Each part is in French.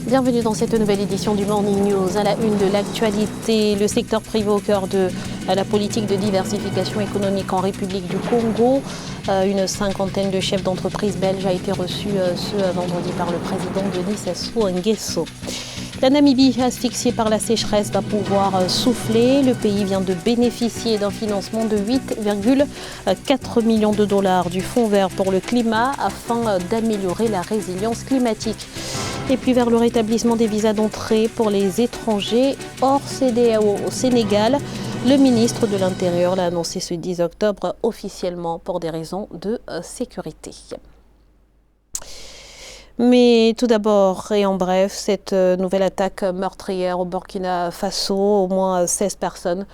Bienvenue dans cette nouvelle édition du Morning News. À la une de l'actualité, le secteur privé au cœur de la politique de diversification économique en République du Congo. Une cinquantaine de chefs d'entreprise belges a été reçue ce vendredi par le président Denis Sassou Nguesso. La Namibie, asphyxiée par la sécheresse, va pouvoir souffler. Le pays vient de bénéficier d'un financement de 8,4 millions de dollars du Fonds vert pour le climat afin d'améliorer la résilience climatique. Et puis vers le rétablissement des visas d'entrée pour les étrangers hors CEDEAO au Sénégal. Le ministre de l'Intérieur l'a annoncé ce 10 octobre officiellement pour des raisons de sécurité. Mais tout d'abord et en bref, cette nouvelle attaque meurtrière au Burkina Faso, au moins 16 personnes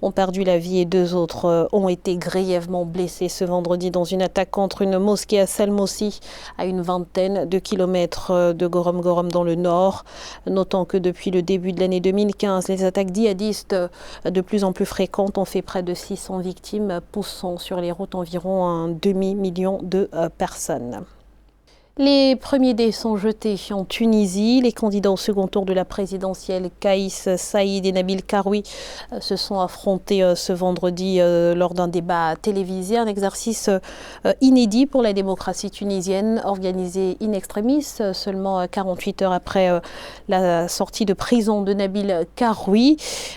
ont perdu la vie et 2 autres ont été grièvement blessés ce vendredi dans une attaque contre une mosquée à Salmossi, à une vingtaine de kilomètres de Gorom Gorom dans le nord. Notant que depuis le début de l'année 2015, les attaques djihadistes de plus en plus fréquentes ont fait près de 600 victimes, poussant sur les routes environ un demi-million de personnes. Les premiers dés sont jetés en Tunisie. Les candidats au second tour de la présidentielle, Kaïs Saïd et Nabil Karoui, se sont affrontés ce vendredi lors d'un débat télévisé. Un exercice inédit pour la démocratie tunisienne, organisé in extremis, seulement 48 heures après la sortie de prison de Nabil Karoui.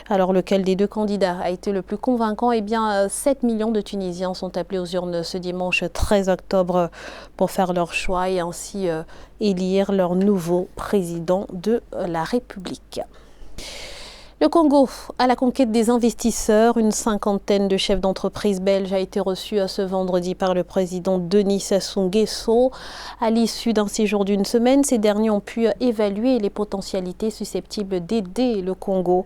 Alors lequel des deux candidats a été le plus convaincant? Eh bien, 7 millions de Tunisiens sont appelés aux urnes ce dimanche 13 octobre pour faire leur choix et ainsi élire leur nouveau président de la République. Le Congo, à la conquête des investisseurs, une cinquantaine de chefs d'entreprise belges a été reçue ce vendredi par le président Denis Sassou Nguesso. À l'issue d'un séjour d'une semaine, ces derniers ont pu évaluer les potentialités susceptibles d'aider le Congo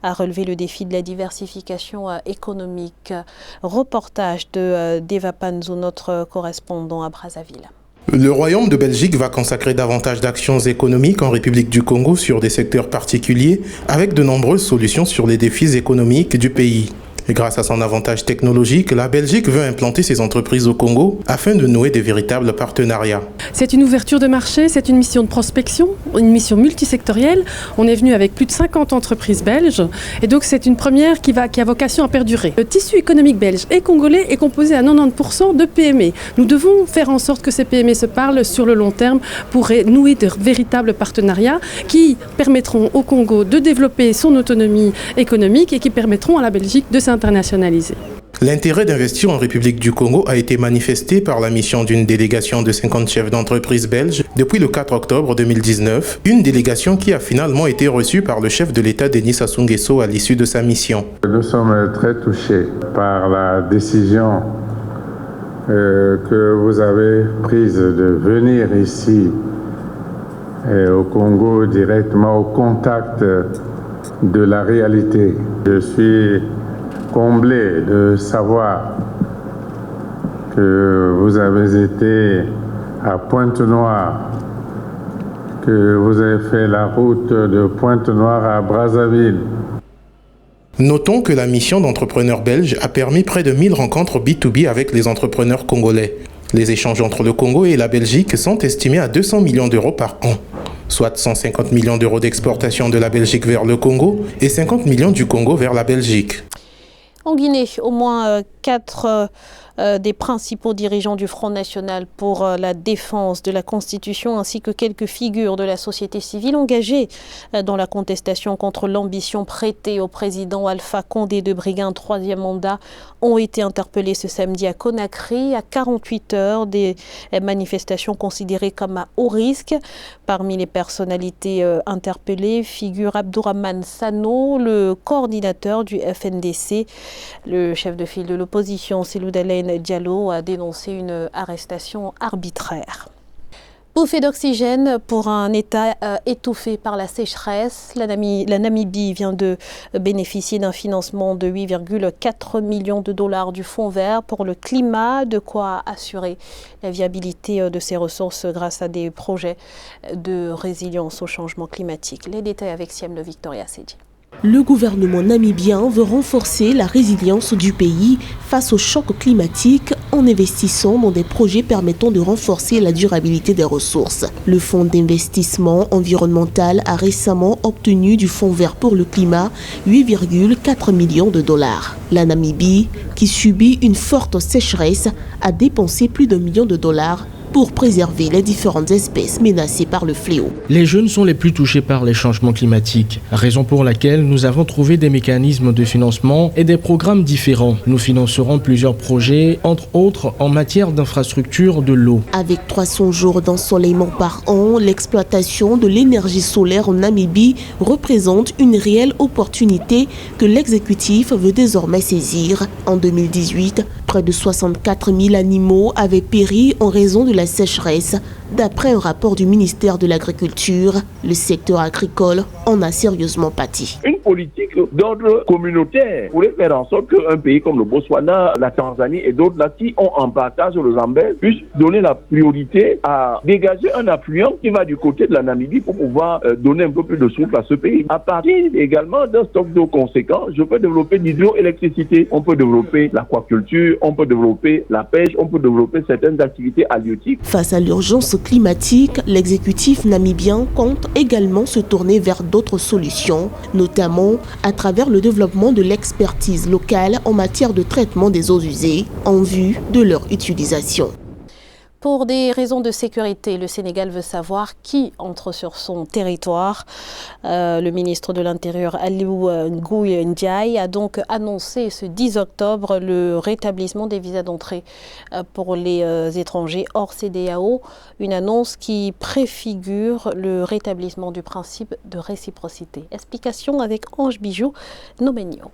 à relever le défi de la diversification économique. Reportage de Deva Panzo, notre correspondant à Brazzaville. Le Royaume de Belgique va consacrer davantage d'actions économiques en République du Congo sur des secteurs particuliers, avec de nombreuses solutions sur les défis économiques du pays. Et grâce à son avantage technologique, la Belgique veut implanter ses entreprises au Congo afin de nouer des véritables partenariats. C'est une ouverture de marché, c'est une mission de prospection, une mission multisectorielle. On est venu avec plus de 50 entreprises belges et donc c'est une première qui a vocation à perdurer. Le tissu économique belge et congolais est composé à 90% de PME. Nous devons faire en sorte que ces PME se parlent sur le long terme pour nouer de véritables partenariats qui permettront au Congo de développer son autonomie économique et qui permettront à la Belgique de s'internationaliser. L'intérêt d'investir en République du Congo a été manifesté par la mission d'une délégation de 50 chefs d'entreprise belges depuis le 4 octobre 2019, une délégation qui a finalement été reçue par le chef de l'État Denis Sassou Nguesso à l'issue de sa mission. Nous sommes très touchés par la décision que vous avez prise de venir ici au Congo directement au contact de la réalité. Je suis comblé de savoir que vous avez été à Pointe-Noire, que vous avez fait la route de Pointe-Noire à Brazzaville. Notons que la mission d'entrepreneurs belges a permis près de 1000 rencontres B2B avec les entrepreneurs congolais. Les échanges entre le Congo et la Belgique sont estimés à 200 millions d'euros par an, soit 150 millions d'euros d'exportation de la Belgique vers le Congo et 50 millions du Congo vers la Belgique. En Guinée, au moins 4 des principaux dirigeants du Front National pour la défense de la Constitution ainsi que quelques figures de la société civile engagées dans la contestation contre l'ambition prêtée au président Alpha Condé de briguer un 3e mandat ont été interpellés ce samedi à Conakry à 48 heures des manifestations considérées comme à haut risque. Parmi les personnalités interpellées figure Abdourahmane Sano, le coordinateur du FNDC. Le chef de file de l'opposition, Cellou Dalein Diallo, a dénoncé une arrestation arbitraire. Bouffée d'oxygène pour un État étouffé par la sécheresse. La Namibie vient de bénéficier d'un financement de 8,4 millions de dollars du Fonds vert pour le climat, de quoi assurer la viabilité de ses ressources grâce à des projets de résilience au changement climatique. Les détails avec Siem Le Victoria Sedi. Le gouvernement namibien veut renforcer la résilience du pays face au choc climatique en investissant dans des projets permettant de renforcer la durabilité des ressources. Le Fonds d'investissement environnemental a récemment obtenu du Fonds vert pour le climat 8,4 millions de dollars. La Namibie, qui subit une forte sécheresse, a dépensé plus d'1 million de dollars pour préserver les différentes espèces menacées par le fléau. Les jeunes sont les plus touchés par les changements climatiques, raison pour laquelle nous avons trouvé des mécanismes de financement et des programmes différents. Nous financerons plusieurs projets, entre autres en matière d'infrastructure de l'eau. Avec 300 jours d'ensoleillement par an, l'exploitation de l'énergie solaire en Namibie représente une réelle opportunité que l'exécutif veut désormais saisir. En 2018, près de 64 000 animaux avaient péri en raison de la sécheresse. D'après un rapport du ministère de l'Agriculture, le secteur agricole en a sérieusement pâti. Une politique d'ordre communautaire pourrait faire en sorte qu'un pays comme le Botswana, la Tanzanie et d'autres là qui ont un partage sur le Zambèze puissent donner la priorité à dégager un affluent qui va du côté de la Namibie pour pouvoir donner un peu plus de souffle à ce pays. À partir également d'un stock d'eau conséquent, je peux développer l'hydroélectricité, on peut développer l'aquaculture, on peut développer la pêche, on peut développer certaines activités halieutiques. Face à l'urgence climatique, l'exécutif namibien compte également se tourner vers d'autres solutions, notamment à travers le développement de l'expertise locale en matière de traitement des eaux usées en vue de leur utilisation. Pour des raisons de sécurité, le Sénégal veut savoir qui entre sur son territoire. Le ministre de l'Intérieur, Aliou Ngouille Ndiaye, a donc annoncé ce 10 octobre le rétablissement des visas d'entrée pour les étrangers hors CEDEAO. Une annonce qui préfigure le rétablissement du principe de réciprocité. Explication avec Ange Bijou Nomenio.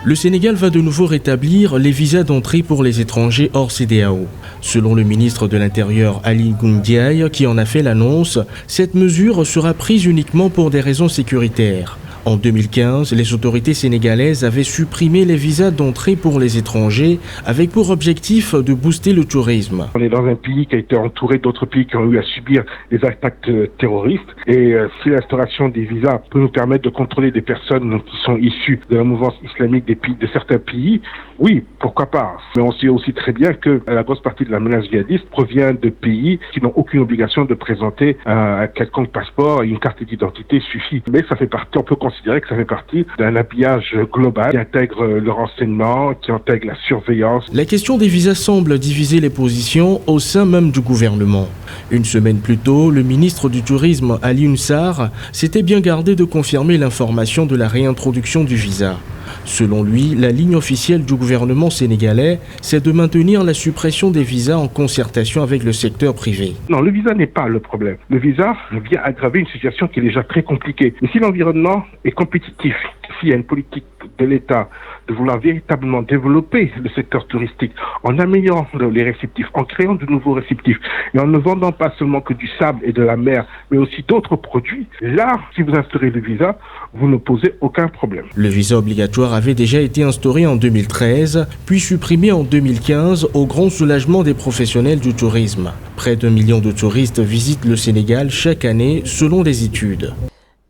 Le Sénégal va de nouveau rétablir les visas d'entrée pour les étrangers hors CEDEAO. Selon le ministre de l'Intérieur Ali Ngouille Ndiaye, qui en a fait l'annonce, cette mesure sera prise uniquement pour des raisons sécuritaires. En 2015, les autorités sénégalaises avaient supprimé les visas d'entrée pour les étrangers avec pour objectif de booster le tourisme. On est dans un pays qui a été entouré d'autres pays qui ont eu à subir des attaques terroristes et si l'instauration des visas peut nous permettre de contrôler des personnes qui sont issues de la mouvance islamique de certains pays, oui, pourquoi pas. Mais on sait aussi très bien que la grosse partie de la menace djihadiste provient de pays qui n'ont aucune obligation de présenter un quelconque passeport et une carte d'identité suffit. Mais ça fait partie, on peut considérer que ça fait partie d'un habillage global qui intègre le renseignement, qui intègre la surveillance. La question des visas semble diviser les positions au sein même du gouvernement. Une semaine plus tôt, le ministre du Tourisme, Alioune Sarr, s'était bien gardé de confirmer l'information de la réintroduction du visa. Selon lui, la ligne officielle du gouvernement sénégalais, c'est de maintenir la suppression des visas en concertation avec le secteur privé. Non, le visa n'est pas le problème. Le visa vient aggraver une situation qui est déjà très compliquée. Mais si l'environnement est compétitif, s'il y a une politique de l'État de vouloir véritablement développer le secteur touristique en améliorant les réceptifs, en créant de nouveaux réceptifs et en ne vendant pas seulement que du sable et de la mer, mais aussi d'autres produits, là, si vous instaurez le visa, vous ne posez aucun problème. Le visa obligatoire avait déjà été instauré en 2013, puis supprimé en 2015 au grand soulagement des professionnels du tourisme. Près d'1 million de touristes visitent le Sénégal chaque année selon des études.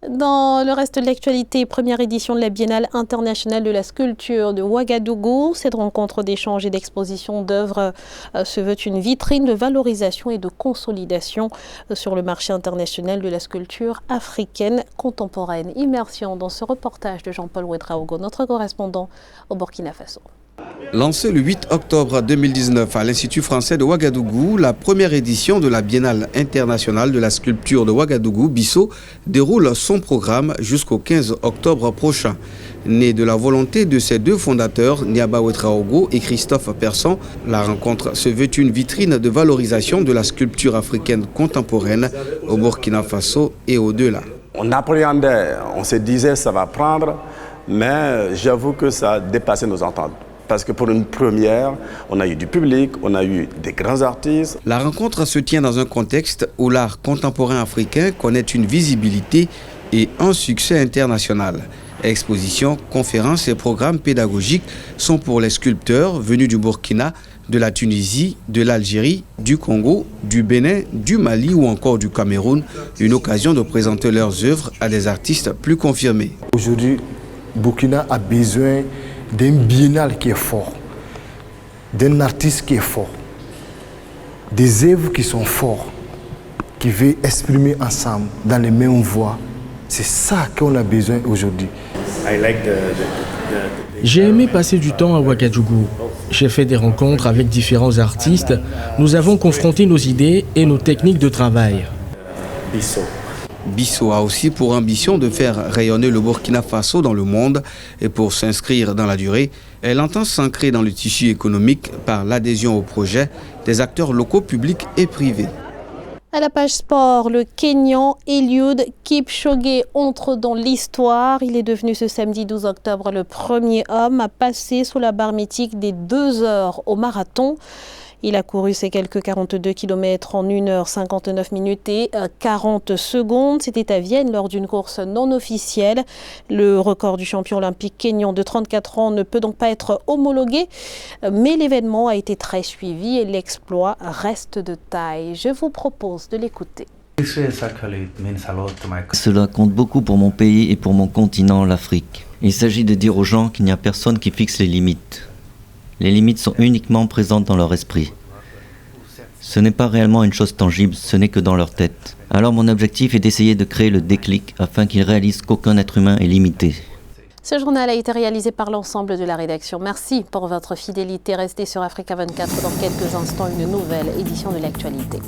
Dans le reste de l'actualité, première édition de la Biennale internationale de la sculpture de Ouagadougou. Cette rencontre d'échange et d'exposition d'œuvres se veut une vitrine de valorisation et de consolidation sur le marché international de la sculpture africaine contemporaine. Immersion dans ce reportage de Jean-Paul Ouedraogo, notre correspondant au Burkina Faso. Lancée le 8 octobre 2019 à l'Institut français de Ouagadougou, la première édition de la Biennale internationale de la sculpture de Ouagadougou, BISO, déroule son programme jusqu'au 15 octobre prochain. Née de la volonté de ses deux fondateurs, Niaba Ouedraogo et Christophe Persson, la rencontre se veut une vitrine de valorisation de la sculpture africaine contemporaine au Burkina Faso et au-delà. On appréhendait, on se disait ça va prendre, mais j'avoue que ça a dépassé nos ententes. Parce que pour une première, on a eu du public, on a eu des grands artistes. La rencontre se tient dans un contexte où l'art contemporain africain connaît une visibilité et un succès international. Expositions, conférences et programmes pédagogiques sont pour les sculpteurs venus du Burkina, de la Tunisie, de l'Algérie, du Congo, du Bénin, du Mali ou encore du Cameroun, une occasion de présenter leurs œuvres à des artistes plus confirmés. Aujourd'hui, Burkina a besoin d'un biennale qui est fort. d'un artiste qui est fort, des œuvres qui sont fortes, qui veulent exprimer ensemble dans les mêmes voix. C'est ça qu'on a besoin aujourd'hui. J'ai aimé passer du temps à Ouagadougou. J'ai fait des rencontres avec différents artistes. Nous avons confronté nos idées et nos techniques de travail. Bissau a aussi pour ambition de faire rayonner le Burkina Faso dans le monde et pour s'inscrire dans la durée, elle entend s'ancrer dans le tissu économique par l'adhésion au projet des acteurs locaux, publics et privés. À la page sport, le Kenyan Eliud Kipchoge entre dans l'histoire. Il est devenu ce samedi 12 octobre le premier homme à passer sous la barre mythique des 2 heures au marathon. Il a couru ses quelques 42 km en 1h59 minutes et 40 secondes. C'était à Vienne lors d'une course non officielle. Le record du champion olympique kényan de 34 ans ne peut donc pas être homologué. Mais l'événement a été très suivi et l'exploit reste de taille. Je vous propose de l'écouter. Cela compte beaucoup pour mon pays et pour mon continent, l'Afrique. Il s'agit de dire aux gens qu'il n'y a personne qui fixe les limites. Les limites sont uniquement présentes dans leur esprit. Ce n'est pas réellement une chose tangible, ce n'est que dans leur tête. Alors mon objectif est d'essayer de créer le déclic afin qu'ils réalisent qu'aucun être humain est limité. Ce journal a été réalisé par l'ensemble de la rédaction. Merci pour votre fidélité. Restez sur Africa 24 dans quelques instants, une nouvelle édition de l'actualité.